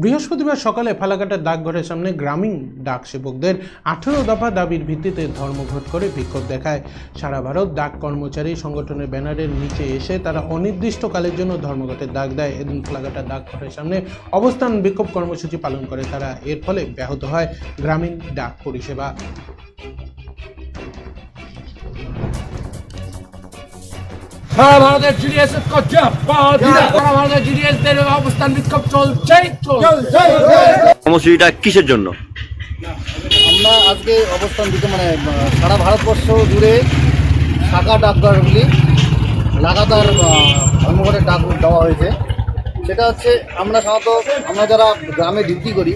বৃহস্পতিবার সকালে ফালাকাটার ডাকঘরের সামনে গ্রামীণ ডাক সেবকদের 18 দফা দাবির ভিত্তিতে ধর্মঘট করে বিক্ষোভ দেখায়। সারা ভারত ডাক কর্মচারী সংগঠনের ব্যানারের নিচে এসে তারা অনির্দিষ্টকালের জন্য ধর্মঘটের ডাক দেয়। এদিন ফালাকাটার ডাকঘরের সামনে অবস্থান বিক্ষোভ কর্মসূচি পালন করে তারা। এর ফলে ব্যাহত হয় গ্রামীণ ডাক পরিষেবা। সারা ভারতের জিডিএস সারা ভারতের জিডিএসদের অবস্থান বিক্ষোভ চলছে। কর্মসূচিটা কিসের জন্য? আমরা আজকে অবস্থান দিতে সারা ভারতবর্ষ জুড়ে শাখা ডাকঘরগুলি লাগাতার ধর্মঘটের ডাক দেওয়া হয়েছে। সেটা হচ্ছে আমরা সাধারণত আমরা যারা গ্রামে ডিউটি করি,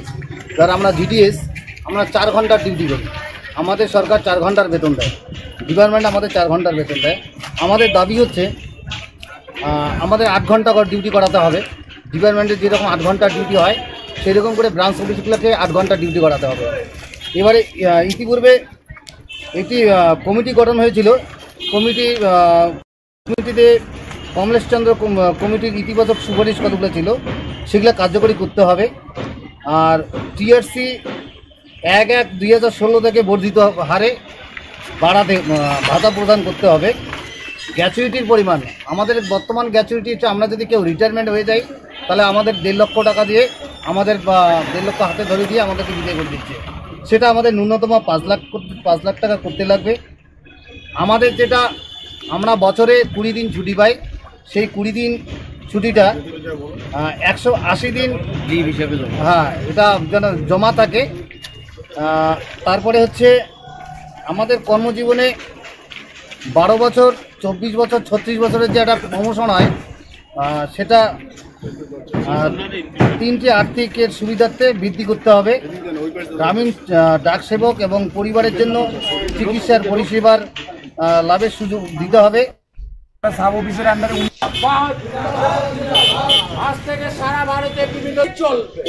যারা আমরা জিডিএস, আমরা 4 ঘন্টার ডিউটি করি। আমাদের সরকার 4 ঘন্টার বেতন দেয়, ডিপার্টমেন্ট আমাদের 4 ঘন্টার বেতন দেয়। আমাদের দাবি হচ্ছে আমাদের 8 ঘন্টা করে ডিউটি করাতে হবে। ডিপার্টমেন্টের যেরকম 8 ঘন্টার ডিউটি হয় সেরকম করে ব্রাঞ্চ অফিসগুলোকে 8 ঘন্টা ডিউটি করাতে হবে। এবারে ইতিপূর্বে একটি কমিটি গঠন হয়েছিল। কমিটিতে কমলেশচন্দ্র কমিটির ইতিবাচক সুপারিশ কতগুলো ছিল সেগুলো কার্যকরী করতে হবে। আর টিআরসি 1/1/2016 থেকে বর্ধিত হারে বাড়াতে ভাতা প্রদান করতে হবে। গ্র্যাচুইটির পরিমাণ, আমাদের বর্তমান গ্র্যাচুইটি হচ্ছে আমরা যদি কেউ রিটায়ারমেন্ট হয়ে যাই তাহলে আমাদের 1.5 লক্ষ টাকা দিয়ে আমাদের 1.5 লক্ষ হাতে ধরে দিয়ে আমাদেরকে বিদায় করে দিচ্ছে। সেটা আমাদের ন্যূনতম 5 লাখ টাকা করতে লাগবে। আমাদের যেটা আমরা বছরে 20 দিন ছুটি পাই, সেই 20 দিন ছুটিটা 180 দিন লিভ হিসেবে এটা যেন জমা থাকে। তারপরে হচ্ছে আমাদের কর্মজীবনে 12 বছর, 24 বছর, 36 বছরের যে একটা প্রমোশন হয় সেটা 3টি আর্থিকের সুবিধার্থে বৃদ্ধি করতে হবে। গ্রামীণ ডাক সেবক এবং পরিবারের জন্য চিকিৎসার পরিষেবার লাভের সুযোগ দিতে হবে। সাব অফিসের আন্ডারে আজ থেকে সারা ভারতে বিভিন্ন চলবে।